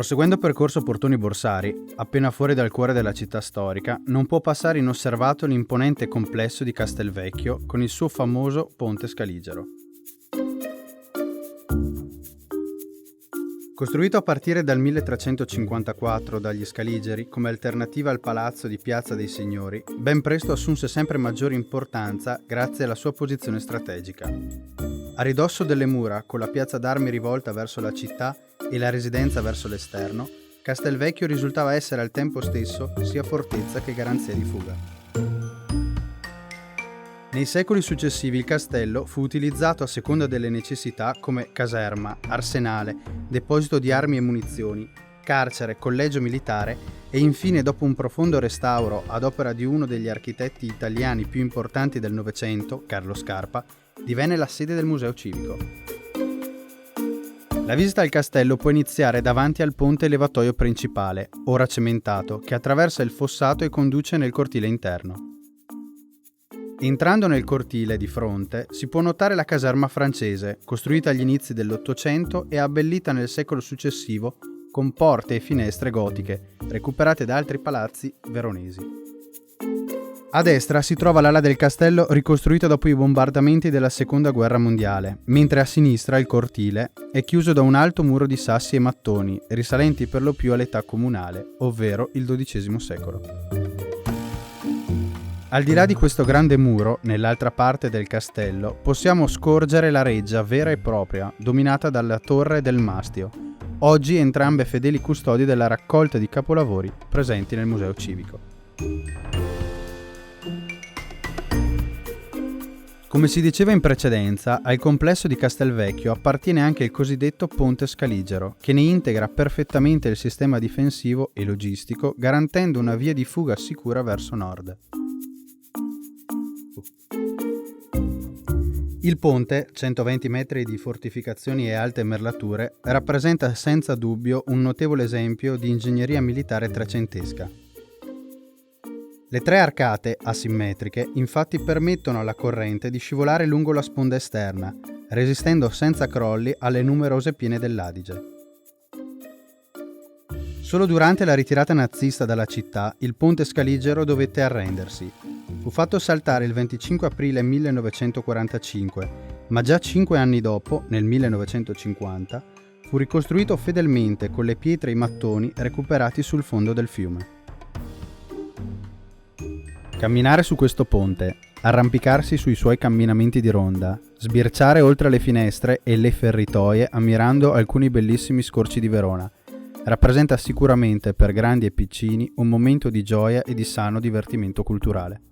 Proseguendo il percorso Portoni Borsari, appena fuori dal cuore della città storica, non può passare inosservato l'imponente complesso di Castelvecchio con il suo famoso Ponte Scaligero. Costruito a partire dal 1354 dagli Scaligeri come alternativa al palazzo di Piazza dei Signori, ben presto assunse sempre maggiore importanza grazie alla sua posizione strategica. A ridosso delle mura, con la piazza d'armi rivolta verso la città e la residenza verso l'esterno, Castelvecchio risultava essere al tempo stesso sia fortezza che garanzia di fuga. Nei secoli successivi il castello fu utilizzato a seconda delle necessità come caserma, arsenale, deposito di armi e munizioni, carcere, collegio militare e infine, dopo un profondo restauro ad opera di uno degli architetti italiani più importanti del Novecento, Carlo Scarpa, divenne la sede del Museo Civico. La visita al castello può iniziare davanti al ponte levatoio principale, ora cementato, che attraversa il fossato e conduce nel cortile interno. Entrando nel cortile di fronte si può notare la caserma francese, costruita agli inizi dell'Ottocento e abbellita nel secolo successivo con porte e finestre gotiche, recuperate da altri palazzi veronesi. A destra si trova l'ala del castello ricostruita dopo i bombardamenti della Seconda Guerra Mondiale, mentre a sinistra il cortile è chiuso da un alto muro di sassi e mattoni, risalenti per lo più all'età comunale, ovvero il XII secolo. Al di là di questo grande muro, nell'altra parte del castello, possiamo scorgere la reggia vera e propria, dominata dalla torre del mastio, oggi entrambe fedeli custodi della raccolta di capolavori presenti nel Museo Civico. Come si diceva in precedenza, al complesso di Castelvecchio appartiene anche il cosiddetto Ponte Scaligero, che ne integra perfettamente il sistema difensivo e logistico, garantendo una via di fuga sicura verso nord. Il ponte, 120 metri di fortificazioni e alte merlature, rappresenta senza dubbio un notevole esempio di ingegneria militare trecentesca. Le tre arcate, asimmetriche, infatti permettono alla corrente di scivolare lungo la sponda esterna, resistendo senza crolli alle numerose piene dell'Adige. Solo durante la ritirata nazista dalla città, il ponte Scaligero dovette arrendersi. Fu fatto saltare il 25 aprile 1945, ma già 5 anni dopo, nel 1950, fu ricostruito fedelmente con le pietre e i mattoni recuperati sul fondo del fiume. Camminare su questo ponte, arrampicarsi sui suoi camminamenti di ronda, sbirciare oltre le finestre e le feritoie ammirando alcuni bellissimi scorci di Verona, rappresenta sicuramente per grandi e piccini un momento di gioia e di sano divertimento culturale.